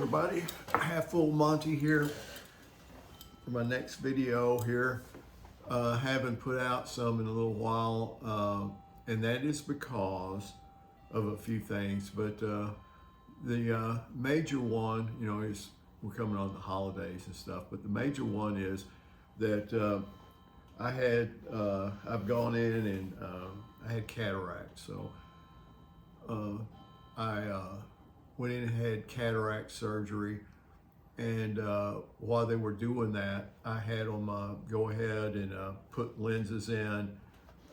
everybody, Half Full Monty here for my next video here. Haven't put out some in a little while, and that is because of a few things. But the major one, is we're coming on the holidays and stuff. But the major one is that I've gone in and I had cataract, so I went in and had cataract surgery. And while they were doing that, I had them go ahead and put lenses in.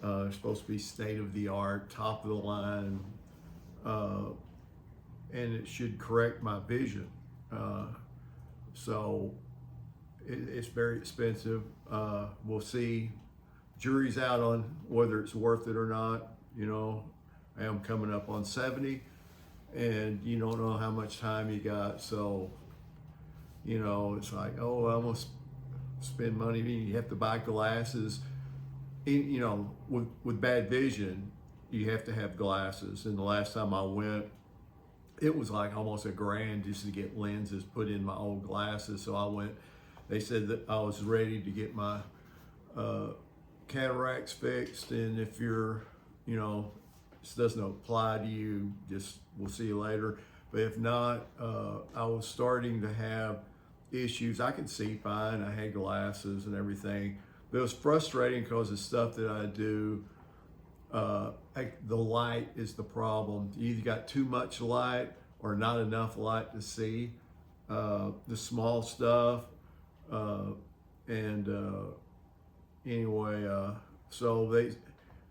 It's supposed to be state of the art, top of the line, and it should correct my vision. So it's very expensive. We'll see. Jury's out on whether it's worth it or not. I am coming up on 70, and you don't know how much time you got. So it's like, oh, I'm gonna spend money. You have to buy glasses. With bad vision, you have to have glasses. And the last time I went, it was like almost $1,000 just to get lenses put in my old glasses. So I went. They said that I was ready to get my cataracts fixed, and if you're, this doesn't apply to you, just we'll see you later. But if not, I was starting to have issues. I could see fine. I had glasses and everything. But it was frustrating because the stuff that I do, the light is the problem. You either got too much light or not enough light to see the small stuff. So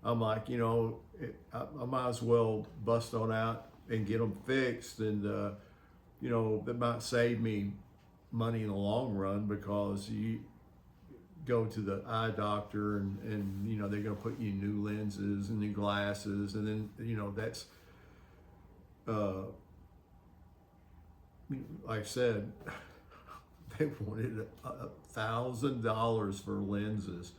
I'm like, I might as well bust on out and get them fixed, and that might save me money in the long run, because you go to the eye doctor and they're going to put you new lenses and new glasses, and then that's like I said, they wanted $1,000 for lenses.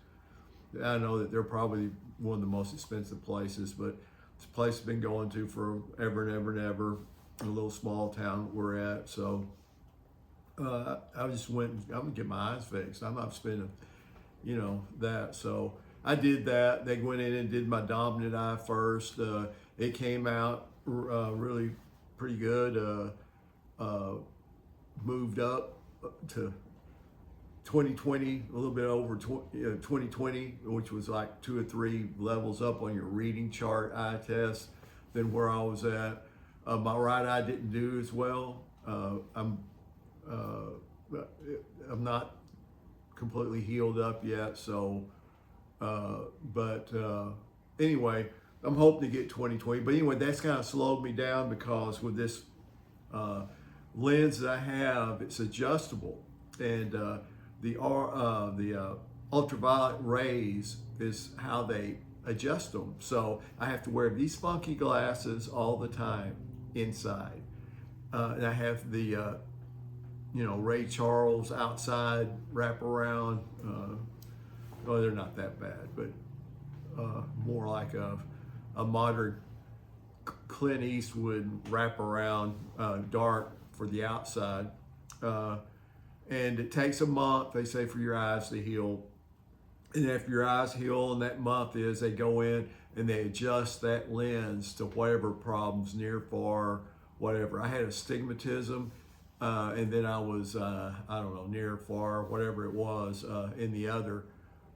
I know that they're probably one of the most expensive places, but it's a place I've been going to for ever and ever and ever in a little small town we're at. So I just went, I'm gonna get my eyes fixed. I'm not spending, that. So I did that. They went in and did my dominant eye first. It came out really pretty good. Moved up to 20/20, a little bit over 20/20, which was like 2 or 3 levels up on your reading chart eye test than where I was at. My right eye didn't do as well. I'm not completely healed up yet, so anyway, I'm hoping to get 20/20. But anyway, that's kind of slowed me down, because with this lens that I have, it's adjustable, and the ultraviolet rays is how they adjust them. So I have to wear these funky glasses all the time inside, and I have the Ray Charles outside wraparound. Oh, they're not that bad, but more like a modern Clint Eastwood wraparound, dark for the outside. And it takes a month, they say, for your eyes to heal. And if your eyes heal in that month, they go in and they adjust that lens to whatever problems, near, far, whatever. I had astigmatism, and then I was, near, far, whatever it was in the other.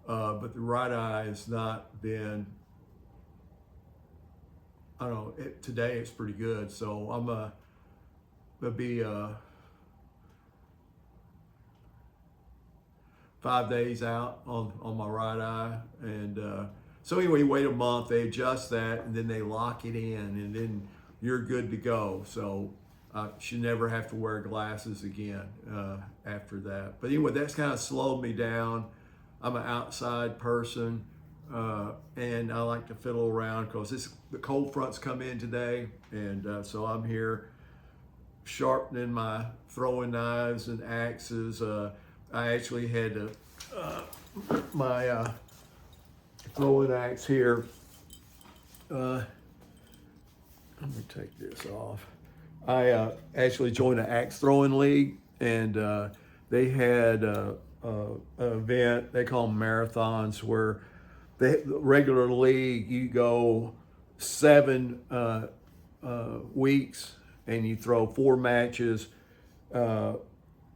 But the right eye has not been, today it's pretty good. So I'm going to be 5 days out on my right eye. And so anyway, wait a month, they adjust that, and then they lock it in, and then you're good to go. So I should never have to wear glasses again after that. But anyway, that's kind of slowed me down. I'm an outside person, and I like to fiddle around, because the cold front's come in today, and so I'm here sharpening my throwing knives and axes. I actually had my throwing axe here. Let me take this off. I actually joined an axe throwing league, and they had an event they call them marathons, where the regular league you go 7 weeks and you throw 4 matches a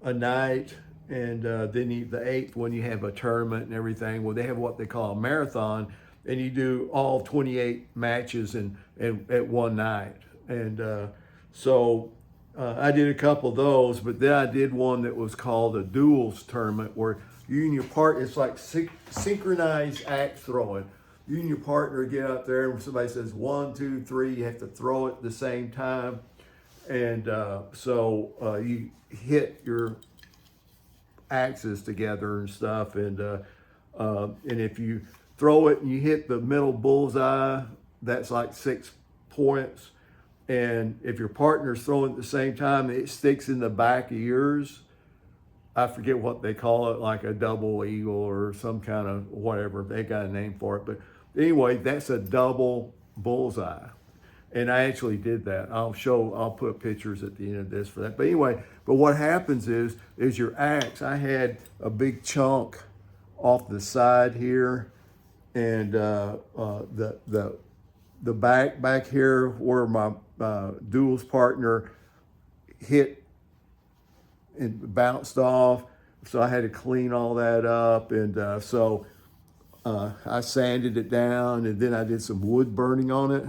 night, and then the eighth one you have a tournament and everything. Well, they have what they call a marathon, and you do all 28 matches in at one night. And so I did a couple of those, but then I did one that was called a duels tournament, where you and your partner, it's like synchronized axe throwing. You and your partner get out there, and when somebody says 1, 2, 3, you have to throw it at the same time. And so you hit your axes together and stuff. And if you throw it and you hit the middle bullseye, that's like 6 points. And if your partner's throwing at the same time, it sticks in the back of yours. I forget what they call it, like a double eagle or some kind of whatever. They got a name for it. But anyway, that's a double bullseye. And I actually did that. I'll put pictures at the end of this for that. But anyway, but what happens is your axe, I had a big chunk off the side here, and the back here where my duels partner hit and bounced off. So I had to clean all that up, and so I sanded it down, and then I did some wood burning on it.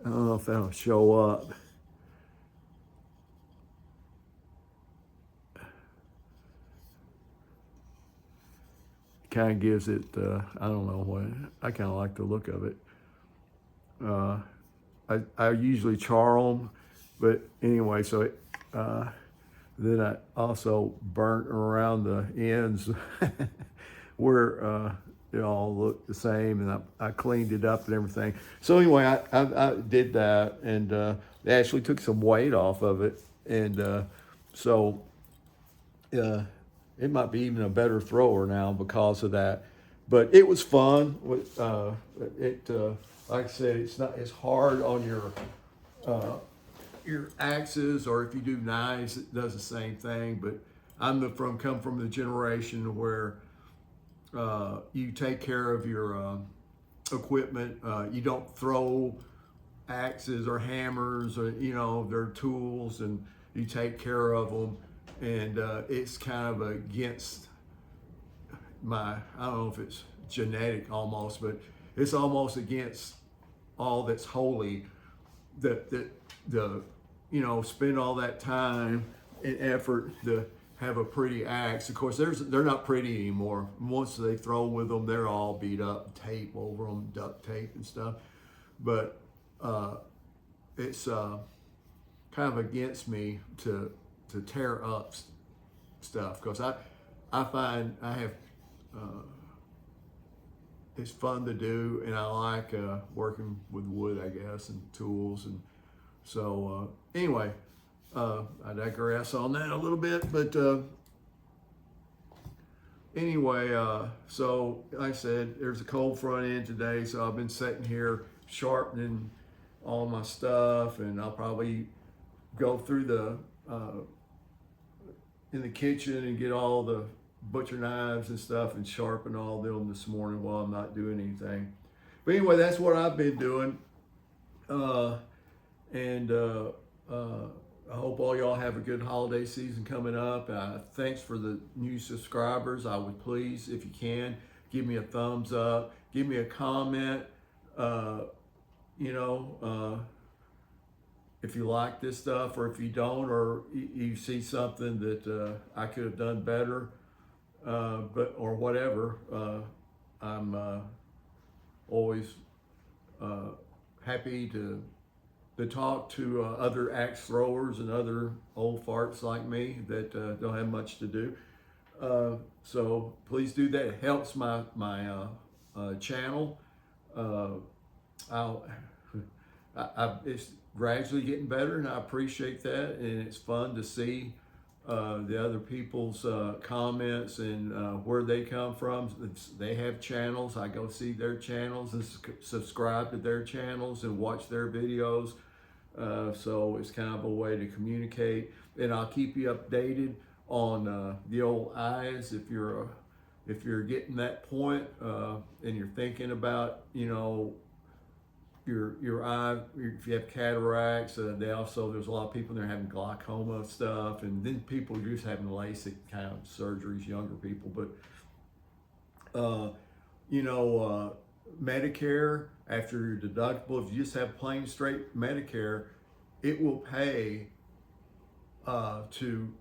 I don't know if that'll show up. Kind of gives it, I don't know what, I kind of like the look of it. I usually char them, but anyway, so then I also burnt around the ends where it all looked the same, and I cleaned it up and everything. So anyway, I did that, and they actually took some weight off of it, and so it might be even a better thrower now because of that. But it was fun. Like I said, it's hard on your axes, or if you do knives, it does the same thing. But come from the generation where you take care of your equipment. You don't throw axes or hammers, or they're tools, and you take care of them. And it's kind of against I don't know if it's genetic almost, but it's almost against all that's holy. That spend all that time and effort to have a pretty axe. Of course, they're not pretty anymore. Once they throw with them, they're all beat up, tape over them, duct tape and stuff. But it's kind of against me to tear up stuff, because I find I have it's fun to do, and I like working with wood, I guess, and tools. And so anyway, I digress on that a little bit, but anyway, so like I said, there's a cold front end today, so I've been sitting here sharpening all my stuff, and I'll probably go through the in the kitchen and get all the butcher knives and stuff and sharpen all of them this morning while I'm not doing anything. But anyway, that's what I've been doing. And I hope all y'all have a good holiday season coming up. Thanks for the new subscribers. I would please, if you can, give me a thumbs up, give me a comment. If you like this stuff, or if you don't, or you see something that I could have done better, or whatever, I'm always happy to talk to other axe throwers and other old farts like me that don't have much to do. So please do that. It helps my channel. It's gradually getting better, and I appreciate that. And it's fun to see the other people's comments and where they come from. They have channels. I go see their channels and subscribe to their channels and watch their videos. So it's kind of a way to communicate, and I'll keep you updated on the old eyes if you're getting that point and you're thinking about your eye, if you have cataracts. There's a lot of people there having glaucoma stuff, and then people are just having LASIK kind of surgeries, younger people. But Medicare, after your deductible, if you just have plain straight Medicare, it will pay to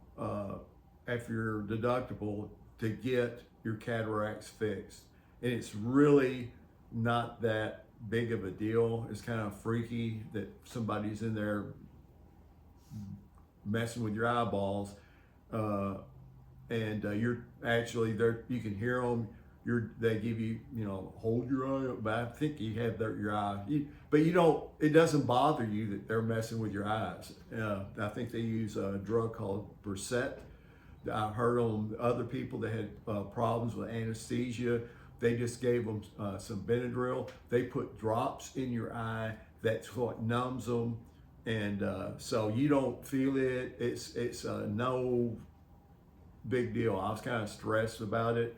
after your deductible to get your cataracts fixed, and it's really not that big of a deal. It's kind of freaky that somebody's in there messing with your eyeballs, and you're actually there. You can hear them. They give you, hold your eye up, but I think you have your eye. But you don't. It doesn't bother you that they're messing with your eyes. I think they use a drug called Versed. I heard on other people that had problems with anesthesia. They just gave them some Benadryl. They put drops in your eye. That's what numbs them, and so you don't feel it. It's no big deal. I was kind of stressed about it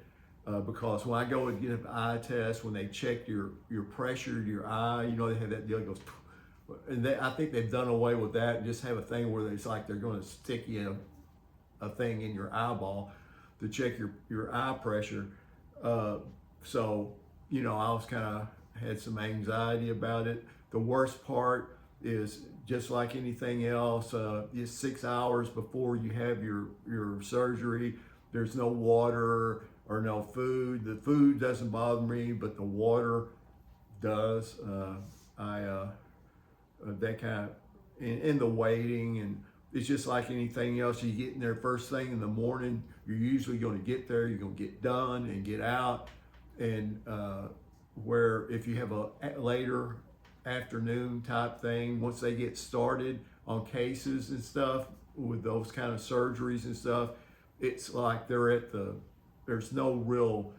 because when I go and get an eye test, when they check your pressure, your eye, they have that deal that goes, and I think they've done away with that and just have a thing where it's like they're going to stick you a thing in your eyeball to check your eye pressure. So, I was kind of had some anxiety about it. The worst part is just like anything else, just 6 hours before you have your surgery, there's no water or no food. The food doesn't bother me, but the water does. That kind of, in the waiting, and it's just like anything else. You get in there first thing in the morning, you're usually going to get there, you're going to get done and get out. And where if you have a later afternoon type thing, once they get started on cases and stuff with those kind of surgeries and stuff, it's like there's no real,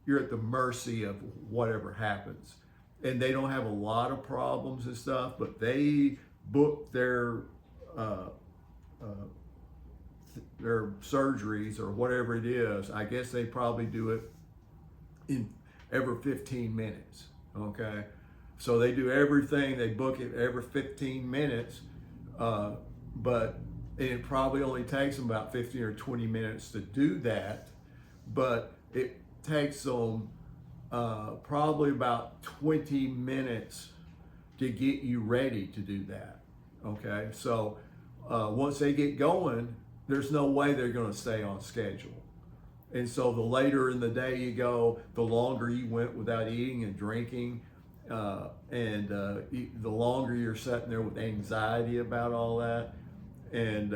you're at the mercy of whatever happens. And they don't have a lot of problems and stuff, but they book their surgeries or whatever it is. I guess they probably do it in every 15 minutes. Okay, so they do everything. They book it every 15 minutes, but it probably only takes them about 15 or 20 minutes to do that. But it takes them probably about 20 minutes to get you ready to do that. Okay, so once they get going, there's no way they're going to stay on schedule. And so the later in the day you go, the longer you went without eating and drinking, and the longer you're sitting there with anxiety about all that. And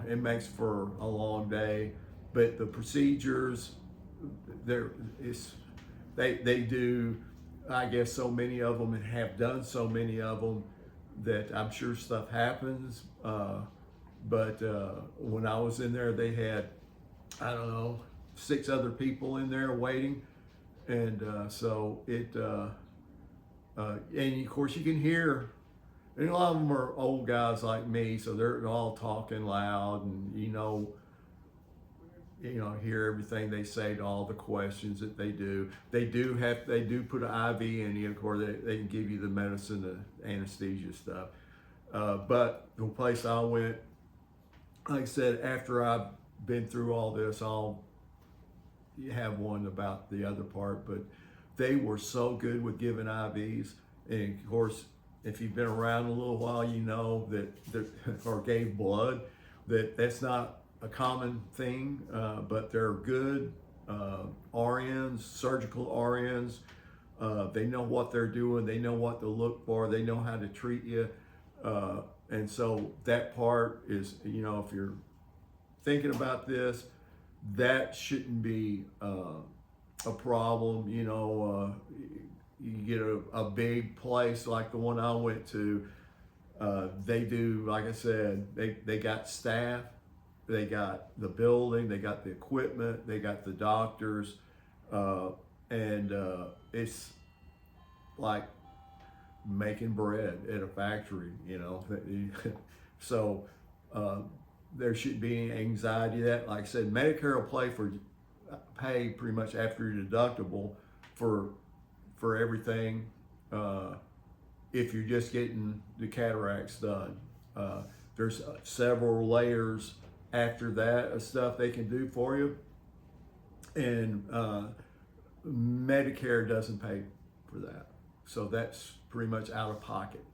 it makes for a long day. But the procedures, they do, I guess, so many of them and have done so many of them that I'm sure stuff happens. But when I was in there, they had, I don't know, 6 other people in there waiting. And so it, and of course you can hear, and a lot of them are old guys like me, so they're all talking loud, and hear everything they say to all the questions that they do. They do put an IV in you. Of course, they can give you the medicine, the anesthesia stuff. But the place I went, like I said, after I've been through all this, I'll have one about the other part. But they were so good with giving IVs, and of course, if you've been around a little while, you know that or gave blood, that's not a common thing, but they're good RNs, surgical RNs. They know what they're doing. They know what to look for. They know how to treat you. And so that part is, if you're thinking about this, that shouldn't be a problem. You get a big place like the one I went to. They do, like I said, they got staff. They got the building, they got the equipment, they got the doctors, and it's like making bread at a factory, you know. So there shouldn't be any anxiety that, like I said, Medicare will pay pretty much after your deductible for everything if you're just getting the cataracts done. There's several layers after that of stuff they can do for you, and Medicare doesn't pay for that, so that's pretty much out of pocket.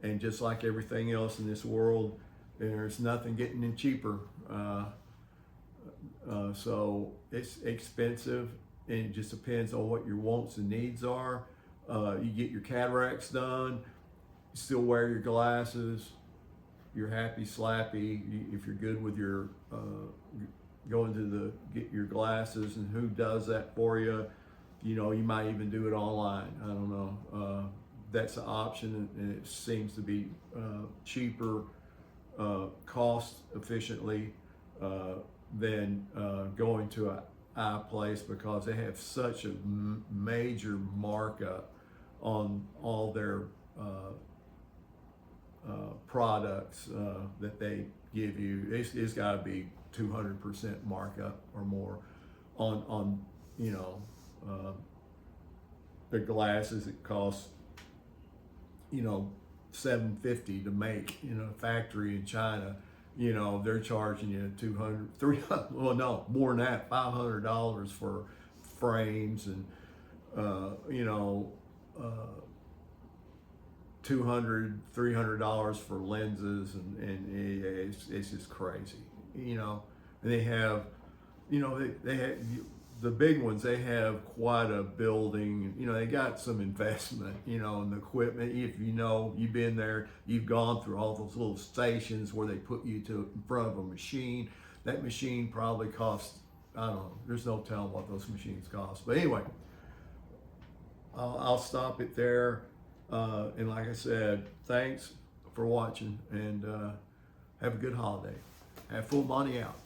And just like everything else in this world, there's nothing getting any cheaper. So it's expensive, and it just depends on what your wants and needs are. You get your cataracts done, you still wear your glasses, you're happy slappy. If you're good with your going to get your glasses, and who does that for you? You know, you might even do it online. I don't know. That's an option, and it seems to be cheaper, cost efficiently than going to an eye place, because they have such a major markup on all their products that they give you. It's got to be 200% markup or more on you know, the glasses. It costs, you know, $750 to make in a factory in China. You know, they're charging you $200, $300, well, no, more than that, $500 for frames, and you know, $200, $300 for lenses, and it's just crazy, you know. And they have, you know, they have the big ones. They have quite a building. You know, they got some investment, you know, in the equipment. If you know, you've been there, you've gone through all those little stations where they put you in front of a machine. That machine probably costs, I don't know, there's no telling what those machines cost. But anyway, I'll stop it there. And like I said, thanks for watching, and have a good holiday. Have full money out.